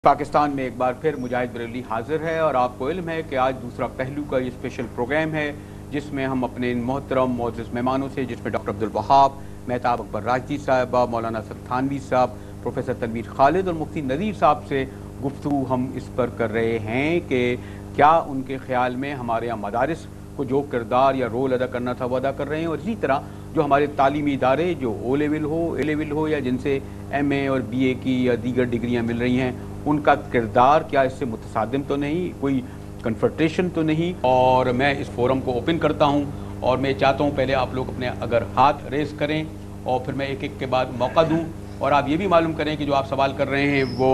پاکستان میں ایک بار پھر مجاہد بریلوی حاضر ہے اور آپ کو علم ہے کہ آج دوسرا پہلو کا یہ اسپیشل پروگرام ہے جس میں ہم اپنے ان محترم معزز مہمانوں سے، جس میں ڈاکٹر عبدالوہاب، مہتاب اکبر راجدی صاحبہ، مولانا اسد تھانوی صاحب، پروفیسر تنویر خالد اور مفتی نذیر صاحب سے گفتگو ہم اس پر کر رہے ہیں کہ کیا ان کے خیال میں ہمارے یہاں مدارس کو جو کردار یا رول ادا کرنا تھا وہ ادا کر رہے ہیں، اور اسی طرح جو ہمارے تعلیمی ادارے جو او لیول ہو، اے لیول ہو، یا جن سے ایم اے اور بی اے کی یا دیگر ڈگریاں مل رہی ہیں، ان کا کردار کیا اس سے متصادم تو نہیں، کوئی کنفرنٹیشن تو نہیں۔ اور میں اس فورم کو اوپن کرتا ہوں اور میں چاہتا ہوں پہلے آپ لوگ اپنے اگر ہاتھ ریز کریں اور پھر میں ایک ایک کے بعد موقع دوں، اور آپ یہ بھی معلوم کریں کہ جو آپ سوال کر رہے ہیں وہ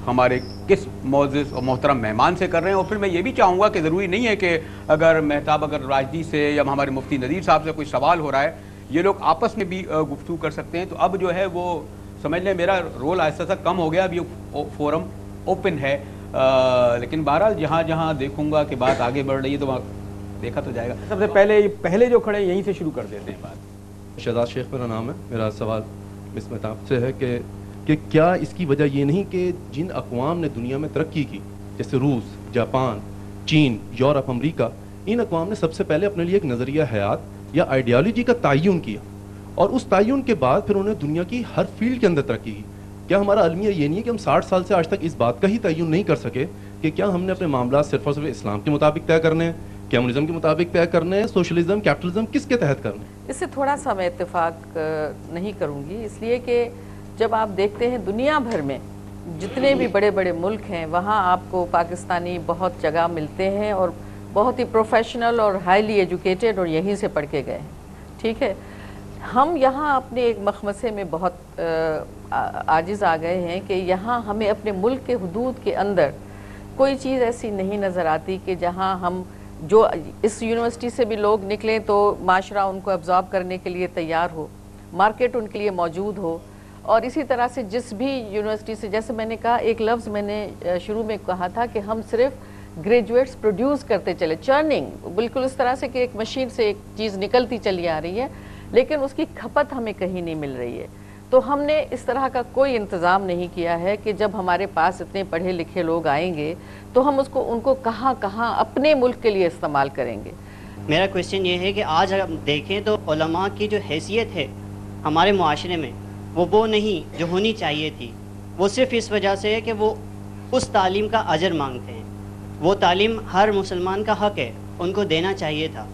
ہمارے کس معزز اور محترم مہمان سے کر رہے ہیں۔ اور پھر میں یہ بھی چاہوں گا کہ ضروری نہیں ہے کہ اگر مہتاب اگر راجدی سے یا ہمارے مفتی نذیر صاحب سے کوئی سوال ہو رہا ہے، یہ لوگ آپس میں بھی گفتگو کر سکتے ہیں۔ تو اب جو ہے وہ سمجھ لیں میرا رول آہستہ آہستہ کم ہو گیا، اب یہ فورم اوپن ہے، لیکن بہرحال جہاں جہاں دیکھوں گا کہ بات آگے بڑھ رہی ہے تو وہاں دیکھا تو جائے گا۔ سب سے پہلے جو کھڑے یہیں سے شروع کر دیتے ہیں بات۔ شہزاد شیخ میرا نام ہے۔ میرا سوال مس مہتاب سے ہے کہ کیا اس کی وجہ یہ نہیں کہ جن اقوام نے دنیا میں ترقی کی، جیسے روس، جاپان، چین، یورپ، امریکہ، ان اقوام نے سب سے پہلے اپنے لیے ایک نظریہ حیات یا آئیڈیالوجی کا تعین کیا، اور اس تعین کے بعد پھر انہوں نے دنیا کی ہر فیلڈ کے اندر ترقی کی؟ کیا ہمارا المیہ یہ نہیں ہے کہ ہم 60 سال سے آج تک اس بات کا ہی تعین نہیں کر سکے کہ کیا ہم نے اپنے معاملات صرف اور صرف اسلام کے مطابق طے کرنے ہیں، کمیونزم کے مطابق طے کرنے ہیں، سوشلزم، کیپٹلزم کس کے تحت کرنے ہیں؟ اس سے تھوڑا سا میں اتفاق نہیں کروں گی، اس لیے کہ جب آپ دیکھتے ہیں دنیا بھر میں جتنے بھی بڑے بڑے ملک ہیں وہاں آپ کو پاکستانی بہت جگہ ملتے ہیں اور بہت ہی پروفیشنل اور ہائیلی ایجوکیٹڈ، اور یہیں سے پڑھ کے گئے ہیں، ٹھیک ہے۔ ہم یہاں اپنے ایک مخمصے میں بہت عاجز آ گئے ہیں کہ یہاں ہمیں اپنے ملک کے حدود کے اندر کوئی چیز ایسی نہیں نظر آتی کہ جہاں ہم جو اس یونیورسٹی سے بھی لوگ نکلیں تو معاشرہ ان کو ابزارب کرنے کے لیے تیار ہو، مارکیٹ ان کے لیے موجود ہو۔ اور اسی طرح سے جس بھی یونیورسٹی سے، جیسے میں نے کہا، ایک لفظ میں نے شروع میں کہا تھا کہ ہم صرف گریجویٹس پروڈیوس کرتے چلے، چرننگ، بالکل اس طرح سے کہ ایک مشین سے ایک چیز نکلتی چلی آ رہی ہے، لیکن اس کی کھپت ہمیں کہیں نہیں مل رہی ہے۔ تو ہم نے اس طرح کا کوئی انتظام نہیں کیا ہے کہ جب ہمارے پاس اتنے پڑھے لکھے لوگ آئیں گے تو ہم ان کو کہاں کہاں اپنے ملک کے لیے استعمال کریں گے۔ میرا کویسچن یہ ہے کہ آج اگر ہم دیکھیں تو علماء کی جو حیثیت ہے ہمارے معاشرے میں وہ نہیں جو ہونی چاہیے تھی۔ وہ صرف اس وجہ سے ہے کہ وہ اس تعلیم کا اجر مانگتے ہیں۔ وہ تعلیم ہر مسلمان کا حق ہے، ان کو دینا چاہیے تھا۔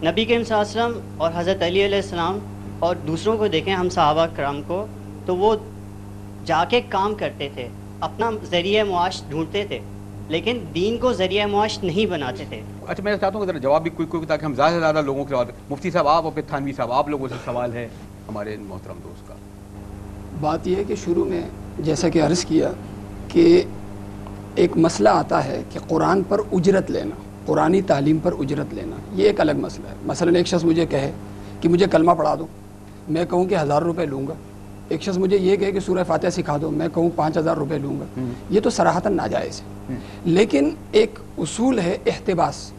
نبی کریم صلی اللہ علیہ وسلم اور حضرت علی علیہ السلام اور دوسروں کو دیکھیں، ہم صحابہ کرام کو، تو وہ جا کے کام کرتے تھے، اپنا ذریعہ معاش ڈھونڈتے تھے، لیکن دین کو ذریعہ معاش نہیں بناتے تھے۔ اچھا، میں چاہتا ہوں کہ ذرا جواب بھی کوئی تاکہ ہم زیادہ سے زیادہ لوگوں کے سوال۔ مفتی صاحب آپ اور پھر تھانوی صاحب، آپ لوگوں سے سوال ہے ہمارے محترم دوست کا۔ بات یہ ہے کہ شروع میں جیسا کہ عرض کیا کہ ایک مسئلہ آتا ہے کہ قرآن پر اجرت لینا، قرآنی تعلیم پر اجرت لینا، یہ ایک الگ مسئلہ ہے۔ مثلا ایک شخص مجھے کہے کہ مجھے کلمہ پڑھا دو، میں کہوں کہ 1000 روپے لوں گا۔ ایک شخص مجھے یہ کہے کہ سورہ فاتحہ سکھا دو، میں کہوں 5000 روپے لوں گا۔ یہ تو صراحتاً ناجائز ہے، لیکن ایک اصول ہے احتباس۔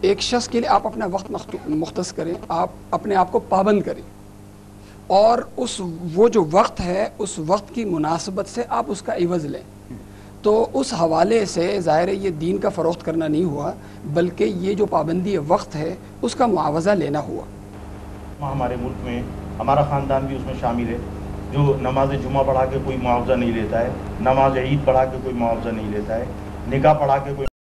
ایک شخص کے لیے آپ اپنا وقت مختص کریں، آپ اپنے آپ کو پابند کریں، اور وہ جو وقت ہے اس وقت کی مناسبت سے آپ اس کا عوض لیں۔ تو اس حوالے سے ظاہر ہے یہ دین کا فروخت کرنا نہیں ہوا، بلکہ یہ جو پابندی وقت ہے اس کا معاوضہ لینا ہوا۔ ہمارے ملک میں ہمارا خاندان بھی اس میں شامل ہے، جو نماز جمعہ پڑھا کے کوئی معاوضہ نہیں لیتا ہے، نماز عید پڑھا کے کوئی معاوضہ نہیں لیتا ہے، نکاح پڑھا کے کوئی